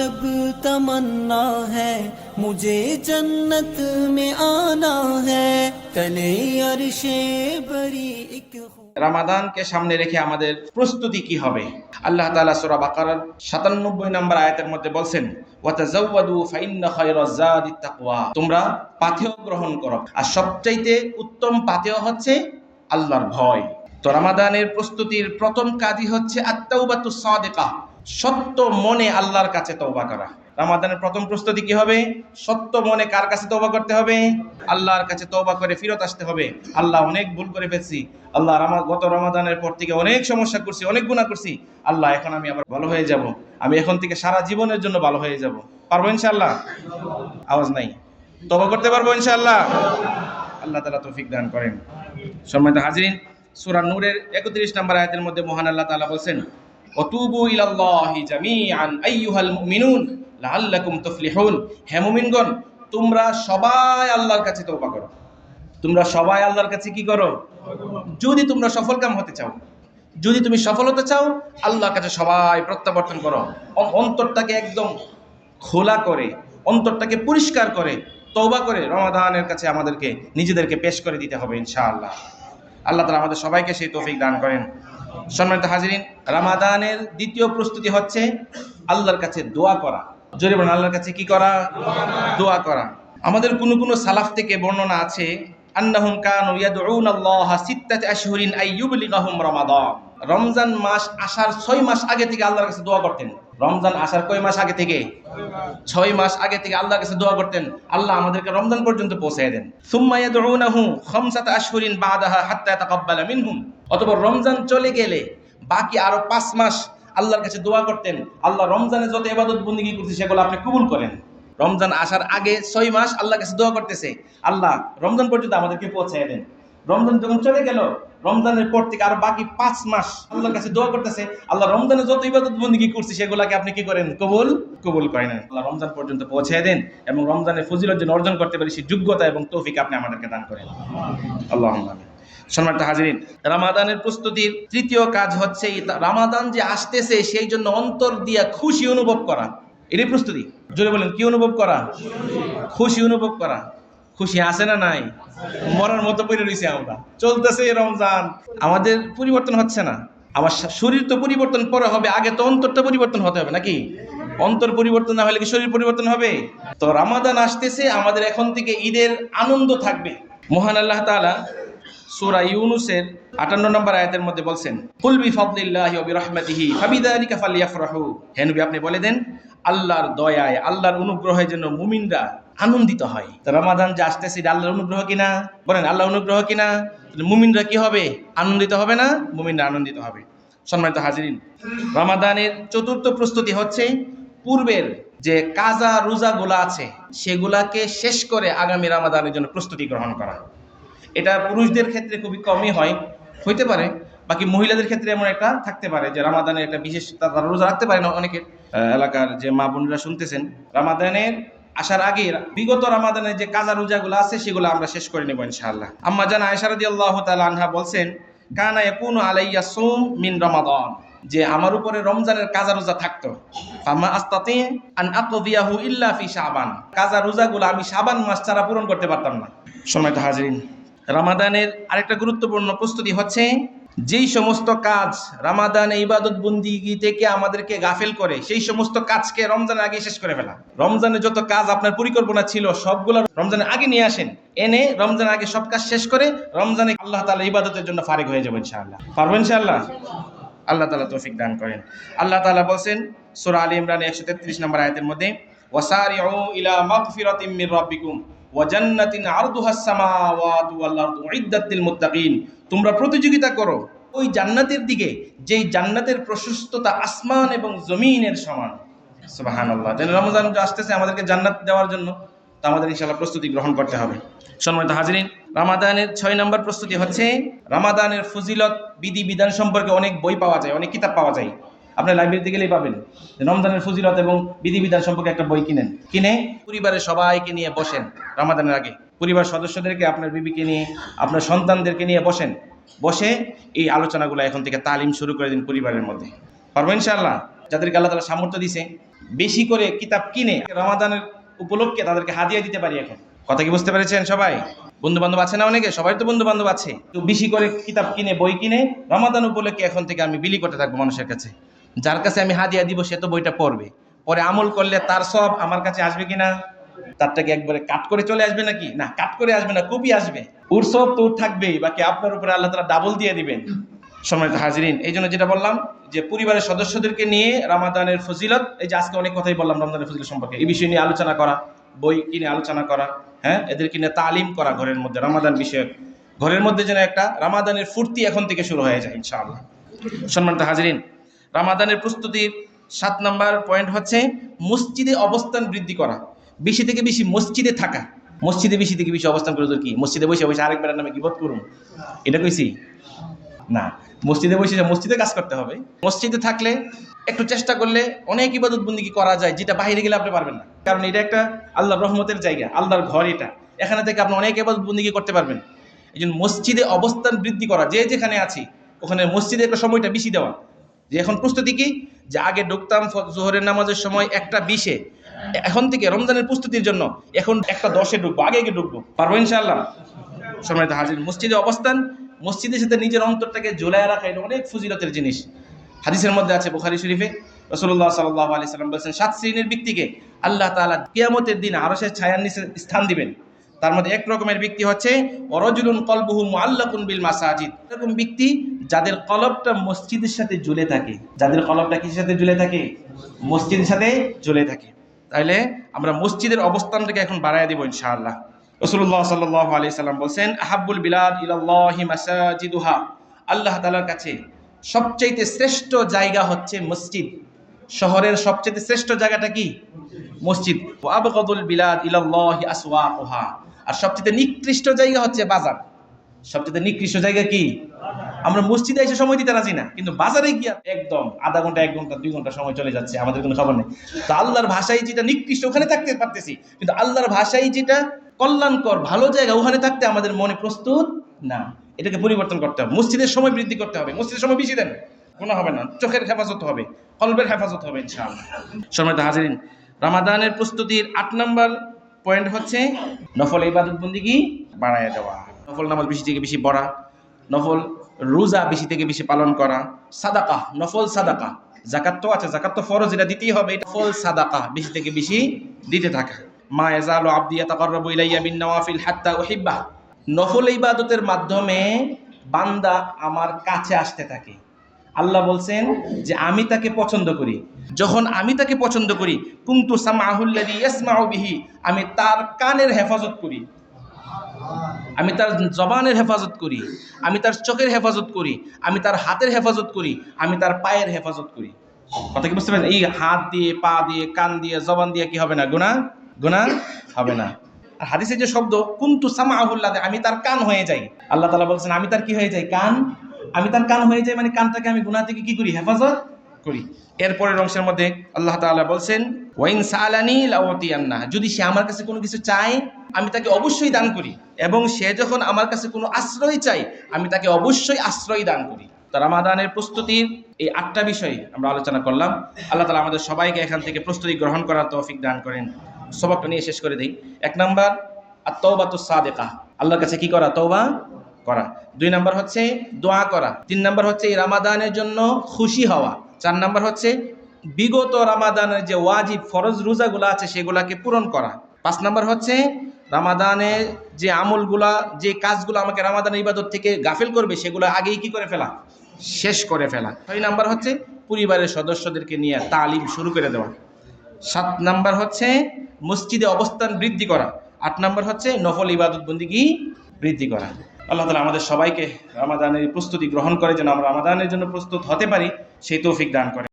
रब तमन्ना है मुझे जन्नत में आना है तले अर्शे बरी एक রামাদানকে সামনে রেখে আমাদের প্রস্তুতি কি হবে? আল্লাহ তাআলা সূরা বাকারার ৯৭ নম্বর আয়াতের মধ্যে বলছেন, ওয়াতাযাওয়াদু ফাইন্না খায়রাজ যাদিত তাকওয়া। তোমরা পাথেয় গ্রহণ করো, আর সবচাইতে উত্তম পাথেয় হচ্ছে আল্লাহর ভয়। তো রামাদানের প্রস্তুতির প্রথম কাজই হচ্ছে আত-তাওবাতুস সাদিকা, সত্য মনে আল্লাহর কাছে তওবা করা। রামাদানের প্রথম প্রস্তুতি কি হবে? সত্য মনে কার কাছে তওবা করতে হবে? আল্লাহর কাছে তওবা করে ফিরত আসতে হবে। আল্লাহ, অনেক ভুল করে ফেলছি, আল্লাহ গত রমাদানের পর থেকে অনেক সমস্যা করছি, অনেক গুনাহ করছি, আল্লাহ এখন আমি আবার ভালো হয়ে যাব, আমি এখন থেকে সারা জীবনের জন্য ভালো হয়ে যাব। পারবো ইনশাআল্লাহ? আওয়াজ নাই। তওবা করতে পারবো ইনশাআল্লাহ? আল্লাহ তাআলা তৌফিক দান করেন। সম্মানিত হাজিরিন, সূরা নূরের ৩১ নম্বর আয়াতের মধ্যে মহান আল্লাহ তাআলা বলেন, ওয়াতুবু ইলাল্লাহি জামিআন আইয়ুহাল মুমিনুন লাআল্লাকুম তুফলিহুন। হে মুমিনগণ, তোমরা সবাই আল্লাহর কাছে তওবা করো। তোমরা সবাই আল্লাহর কাছে কি করো? যদি তোমরা সফলকাম হতে চাও, যদি তুমি সফল হতে চাও, আল্লাহর কাছে সবাই প্রত্যাবর্তন করো। অন্তরটাকে একদম খোলা করে, অন্তরটাকে পরিষ্কার করে, তওবা করে রমাদানের কাছে আমাদেরকে নিজেদেরকে পেশ করে দিতে হবে ইনশাআল্লাহ। আল্লাহ তাআলা আমাদের সবাইকে সেই তৌফিক দান করেন। সম্মানিত হাজিরিন, রামাদানের দ্বিতীয় প্রস্তুতি হচ্ছে আল্লাহর কাছে দোয়া করা। জোরে বলেন, আল্লাহর কাছে কি করা? দোয়া করা। আমাদের কোন সালাফ থেকে বর্ণনা আছে, আন্নাহুম কানু ইয়াদউনাল্লাহা সিত্তাতা আশহুরিন আইয়ুবলিগাহুম রমাদান। রমজান মাস আসার ৬ মাস আগে থেকে আল্লাহর কাছে দোয়া করতেন। রমজান আসার কয় মাস আগে থেকে? ৬ মাস আগে থেকে আল্লাহর কাছে দোয়া করতেন, আল্লাহ আমাদেরকে রমজান পর্যন্ত পৌঁছায় দেন। সুম্মা ইয়াদউনাহু খামসাতা আশহুরিন বাদাহা হাত্তা তাকাব্বালা মিনহুম। অতঃপর রমজান চলে গেলে বাকি আরো ৫ মাস আল্লাহর কাছে দোয়া করতেন, আল্লাহ রমজানে যত ইবাদত বন্দেগী করছি সেগুলো আপনি কবুল করেন। রমজান আসার আগে ৬ মাস আল্লাহর কাছে দোয়া করতেছে, আল্লাহ রমজান পর্যন্ত আমাদেরকে পৌঁছায় দেন। রমজান যখন চলে গেল, রমজানের পর থেকে আরো বাকি ৫ মাস আল্লাহর কাছে দোয়া করতেছে, আল্লাহ রমজানে যত ইবাদত বন্দেগী করছি সেগুলোকে আপনি কি করেন? কবুল করেন। আল্লাহ রমজান পর্যন্ত পৌঁছায় দেন এবং রমজানের ফজিলত যেন অর্জন করতে পারি সেই যোগ্যতা এবং তৌফিক আপনি আমাদেরকে দান করেন। আল্লাহুম্মা আমিন। সম্মানিত হাজিরিন, রামাদানের প্রস্তুতির তৃতীয় কাজ হচ্ছে রামাদান যে আসতেছে সেই জন্য অন্তর দিয়া খুশি অনুভব করা। এটাই প্রস্তুতি। জোরে বলেন, কি অনুভব করা? খুশি অনুভব করা। খুশি আছে না নাই? মরার মতো পড়ে রয়েছে আমরা, চলতেছে রমজান, আমাদের পরিবর্তন হচ্ছে না। আমার শরীর তো পরিবর্তন পরে হবে, আগে তো অন্তরটা পরিবর্তন হতে হবে নাকি? অন্তর পরিবর্তন না হলে কি শরীর পরিবর্তন হবে? তো রামাদান আসতেছে, আমাদের এখন থেকে ঈদের আনন্দ থাকবে। মহান আল্লাহ তাআলা সূরা ইউনূসের ৫৮ নম্বর আয়াতের মধ্যে বলছেন, কুল বিফাদলিল্লাহি ওয়া বিরহমাতিহি ফাবিযালিকা ফালইফরাহু। হে নবী, আপনি বলে দেন, আল্লাহর দয়ায়, আল্লাহর অনুগ্রহে যেন মুমিনরা আনন্দিত হয়। তো রমাদান যে আসতেছে এটা আল্লাহর অনুগ্রহ কিনা? বলেন, আল্লাহর অনুগ্রহ কিনা? মুমিনরা কি হবে? আনন্দিত হবে না? মুমিনরা আনন্দিত হবে। সম্মানিত হাজিরিন, রমাদানের চতুর্থ প্রস্তুতি হচ্ছে পূর্বের যে কাজা রোজাগুলো আছে সেগুলাকে শেষ করে আগামী রমাদানের জন্য প্রস্তুতি গ্রহণ করা। এটা পুরুষদের ক্ষেত্রে খুবই কমই হইতে পারে, বাকি মহিলাদের ক্ষেত্রে এমন একটা থাকতে পারে যে রামাদানের একটা বিশেষ তারা রোজা রাখতে পারে না। অনেকের এলাকার যে মা বোনরা শুনতেছেন, রামাদানের আসার আগে বিগত রামাদানের যে কাজা রোজাগুলো আছে সেগুলো আমরা শেষ করে নেব ইনশাআল্লাহ। আম্মা জান আয়েশা রাদিয়াল্লাহু তাআলা আনহা বলছেন, কানা ইয়াকুনু আলাইয়া সুম মিন রমাদান, যে আমার উপরে রমজানের কাজা রোজা থাকতো, ফামা আস্তাতি আন আকদিয়াহু ইল্লা ফি শাবান। কাজা রোজাগুলো আমি শাবান মাস ছাড়া পূরণ করতে পারতাম না। সম্মানিত হাজিরিন, রামাদানের আরেকটা গুরুত্বপূর্ণ প্রস্তুতি হচ্ছে যেই সমস্ত কাজ রামাদানে ইবাদত বন্দেগী থেকে আমাদেরকে গাফেল করে সেই সমস্ত কাজকে রমজানের আগে শেষ করে ফেলা। রমজানে যত কাজ আপনার পরিকল্পনা ছিল সবগুলো রমজানের আগে নিয়ে আসেন, এনে রমজানের আগে সব কাজ শেষ করে রমজানে আল্লাহ তাআলা ইবাদতের জন্য ফারিগ হয়ে যাবেন ইনশাআল্লাহ। পারবেন ইনশাআল্লাহ? আল্লাহ তাআলা তৌফিক দান করেন। আল্লাহ তাআলা বলেন সূরা আলী ইমরানের ১৩৩ নম্বর আয়াতের মধ্যে, ওয়াসারিউ ইলা মাগফিরাতিম মির রাব্বিকুম ওয়া জান্নাতিন আরদুহাস সামাওয়াতু ওয়াল আরদু উইদ্দাত লিল মুত্তাকিন। তোমরা প্রতিযোগিতা করো ওই জান্নাতের দিকে যেই জান্নাতের প্রশস্ততা আসমান এবং জমিনের সমান। সুবহানাল্লাহ। যেন রমজান আসতেছে আমাদেরকে জান্নাত দেওয়ার জন্য, তো আমাদের ইনশাআল্লাহ প্রস্তুতি গ্রহণ করতে হবে। সম্মানিত হাজিরিন, রামাদানের ৬ নম্বর প্রস্তুতি হচ্ছে রামাদানের ফজিলত বিধি বিধান সম্পর্কে অনেক বই পাওয়া যায়, অনেক কিতাব পাওয়া যায়। আপনার লাইব্রেরিতে গেলেই পাবেন রমজানের ফজিলত এবং বিধিবিধান সম্পর্কে একটা বই কিনে পরিবারের সবাইকে নিয়ে বসেন। রমাদানের আগে পরিবার সদস্যদেরকে, আপনার বিবিকে নিয়ে, আপনার সন্তানদেরকে নিয়ে বসে এই আলোচনাগুলো এখন থেকে তালিম শুরু করে দিন পরিবারের মধ্যে। পারবো ইনশাআল্লাহ? যাদেরকে আল্লাহ তাআলা সামর্থ্য দিয়েছে, বেশি করে কিতাব কিনে রমাদানের উপলক্ষে তাদেরকে হাদিয়া দিতে পারি। এখন কথা কি বুঝতে পেরেছেন সবাই? বন্ধু বান্ধব আছে না অনেকে, সবাই তো বন্ধু বান্ধব আছে। তো বেশি করে কিতাব কিনে, বই কিনে রমাদান উপলক্ষে এখন থেকে আমি বিলি করতে থাকবো মানুষের কাছে। যার কাছে আমি হাদিয়া দিব সে তো বইটা পড়বে, পরে আমল করলে তার সব আমার কাছে আসবে কিনা? তারটাকে একবারে কাট করে চলে আসবে নাকি? না, কাট করে আসবে না, কপি আসবে। ওর সব তো থাকবেই, বাকি আপনার উপরে আল্লাহ তাআলা ডাবল দিয়ে দিবেন। সম্মানিত হাজিরিন, এই জন্য যেটা বললাম যে পরিবারের সদস্যদেরকে নিয়ে রমাদানের ফজিলত, এই যে আজকে অনেক কথাই বললাম রমজানের ফজিলত সম্পর্কে, এই বিষয় নিয়ে আলোচনা করা, বই কিনে আলোচনা করা, হ্যাঁ, এদের কিনে তালিম করা ঘরের মধ্যে রমাদান বিষয়ক। ঘরের মধ্যে যেন একটা রমাদানের ফুর্তি এখন থেকে শুরু হয়ে যায় ইনশাআল্লাহ। সম্মানিত হাজিরিন, রমাদানের প্রস্তুতির 7 নম্বর পয়েন্ট হচ্ছে মসজিদে অবস্থান বৃদ্ধি করা, বেশি থেকে বেশি মসজিদে থাকা। মসজিদে বেশি থেকে বেশি অবস্থান করে কি মসজিদে বসে বসে আরেকবার নামে গীবত করুন, এটা কইছি না। মসজিদে বসে মসজিদে কাজ করতে হবে। মসজিদে থাকলে একটু চেষ্টা করলে অনেক ইবাদত বন্দেগী করা যায়, যেটা বাইরে গেলে আপনি পারবেন না। কারণ এটা একটা আল্লাহর রহমতের জায়গা, আল্লাহর ঘর এটা, এখানে থেকে আপনি অনেক ইবাদত বন্দেগী করতে পারবেন। এই জন্য মসজিদে অবস্থান বৃদ্ধি করা, যে যেখানে আছি ওখানে মসজিদে একটা সময়টা বেশি দেওয়া। যে এখন প্রস্তুতি কি, যে আগে ঢুকতাম জোহরের নামাজের সময় 1:20-এ, এখন থেকে রমজানের প্রস্তুতির জন্য এখন 1:10-এ ঢুকবো, আগে ঢুকবো, পারবো ইনশাআল্লাহ। সম্মানিত হাজির, মসজিদে অবস্থান, মসজিদের সাথে নিজের অন্তরটাকে ঝোলায় রাখা, এটা অনেক ফজিলতের জিনিস। হাদিসের মধ্যে আছে বুখারী শরীফে, রাসূলুল্লাহ সাল্লাল্লাহু আলাইহি সাল্লাম বলেছেন 7 শ্রেণীর ব্যক্তিকে আল্লাহ তাআলা কিয়ামতের দিন আরশের ছায়ার নিচে স্থান দিবেন। তার মধ্যে এক রকমের ব্যক্তি হচ্ছে ওয়ারাজুলুন কলবুহু মুআল্লাকুন বিল মাসাজিদ, এরকম ব্যক্তি যাদের কলবটা মসজিদের সাথে ঝুলে থাকে। যাদের কলবটা কিসের সাথে ঝুলে থাকে? মসজিদের সাথে ঝুলে থাকে। তাইলে আমরা মসজিদের অবস্থানটাকে এখন বাড়ায় দিব ইনশাআল্লাহ। রাসূলুল্লাহ সাল্লাল্লাহু আলাইহি সাল্লাম বলেন আহাব্বুল বিলাদ ইলাল্লাহি মাসাজিদুহা, আল্লাহ তাআলার কাছে সবচেয়ে শ্রেষ্ঠ জায়গা হচ্ছে মসজিদ। শহরের সবচেয়ে শ্রেষ্ঠ জায়গাটা কি? মসজিদ। ওয়া আবগাদুল বিলাদ ইলাল্লাহি আসওয়াকুহা, আর সবচেয়ে নিকৃষ্ট জায়গা হচ্ছে বাজার। সবচেয়ে নিকৃষ্ট জায়গা কি? আমরা মসজিদে এসে সময় দিতে রাজি না, কিন্তু বাজারে গিয়া একদম আধা ঘন্টা, 1 ঘন্টা, 2 ঘন্টা সময় চলে যাচ্ছে, আমাদের কোনো খবর নেই। তো আল্লাহর ভাষায় যেটা নিকৃষ্ট ওখানে থাকতে পারতেছি, কিন্তু আল্লাহর ভাষায় যেটা কল্যাণকর ভালো জায়গা ওখানে থাকতে আমাদের মনে প্রস্তুত না। এটাকে পরিবর্তন করতে হবে, মসজিদের সময় বৃদ্ধি করতে হবে। মসজিদের সময় বেশি দেন, গুনাহ হবে না, চোখের হেফাজত হবে, কলবের হেফাজত হবে ইনশাআল্লাহ। সম্মানিত হাজিরিন, রমাদানের প্রস্তুতির 8 নম্বর পয়েন্ট হচ্ছে নফল ইবাদত বন্দেগী বাড়ায় দেওয়া। নফল নামাজ বেশি থেকে বেশি পড়া, নফল রোজা বেশি থেকে বেশি পালন করা, সাদাকা, নফল সাদাকা, যাকাত তো আছে, যাকাত তো ফরজ, এটা দিতেই হবে, এটা নফল সাদাকা বেশি থেকে বেশি দিতে থাকা। মা ইয়াজালু আবদি ইয়াতাকাররাবু ইলাইয়া বিন নওয়াফিল হাত্তা উহিব্বা, নফল ইবাদতের মাধ্যমে বান্দা আমার কাছে আসতে থাকে। আল্লাহ বলছেন যে আমি তাকে পছন্দ করি, যখন আমি তাকে পছন্দ করি, কুনতু সামাহুল্লাযী ইয়াসমাউ বিহি, আমি তার কানের হেফাজত করি, আমি তার জবানের হেফাজত করি, আমি তার চোখের হেফাজত করি, আমি তার হাতের হেফাজত করি, আমি তার পায়ের হেফাজত করি। কথা কি বুঝতে পারেন? এই হাত দিয়ে, পা দিয়ে, কান দিয়ে, জবান দিয়ে কি হবে না? গুনাহ হবে না। আর হাদিসের যে শব্দ কুনতু সামাহুল্লাযী, আমি তার কান হয়ে যাই। আল্লাহ তাআলা বলছেন আমি তার কি হয়ে যাই? কান। আমি তার কান হয়ে যাই মানে কানটাকে আমি গুনাহ থেকে কি করি? হেফাজত করি। এরপরের অংশের মধ্যে আল্লাহ তাআলা বলছেন ওয়াইন সালানি লাউতিয়ান্না, যদি সে আমার কাছে কোনো কিছু চায় আমি তাকে অবশ্যই দান করি, এবং সে যখন আমার কাছে কোনো আশ্রয় চায় আমি তাকে অবশ্যই আশ্রয় দান করি। তো রমাদানের প্রস্তুতির এই 8টা বিষয় আমরা আলোচনা করলাম। আল্লাহ তাআলা আমাদের সবাইকে এখান থেকে প্রস্তুতি গ্রহণ করার তৌফিক দান করেন। সবকটা নিয়ে শেষ করে দেই। 1 নাম্বার আত-তাওবাতুস সাদিকা, আল্লাহর কাছে কি করা? তওবা করা। 2 নাম্বার হচ্ছে দোয়া করা। 3 নাম্বার হচ্ছে এই রমাদানের জন্য খুশি হওয়া। 4 নাম্বার হচ্ছে বিগত রমাদানের যে ওয়াজিব ফরজ রোজাগুলো আছে সেগুলোকে পূরণ করা। 5 নাম্বার হচ্ছে রমাদানের যে আমলগুলা, যে কাজগুলো আমাকে রমাদানের ইবাদত থেকে গাফিল করবে সেগুলো আগেই কি করে ফেলা? শেষ করে ফেলা। 6 নাম্বার হচ্ছে পরিবারের সদস্যদেরকে নিয়ে তালিম শুরু করে দেওয়া। 7 নাম্বার হচ্ছে মসজিদে অবস্থান বৃদ্ধি করা। 8 নাম্বার হচ্ছে নফল ইবাদত বন্দেগী বৃদ্ধি করা। আল্লাহ তাআলা আমাদের সবাইকে রমাদানের প্রস্তুতি গ্রহণ করে যেন আমরা রমাদানের জন্য প্রস্তুত হতে পারি সেই তৌফিক দান করে।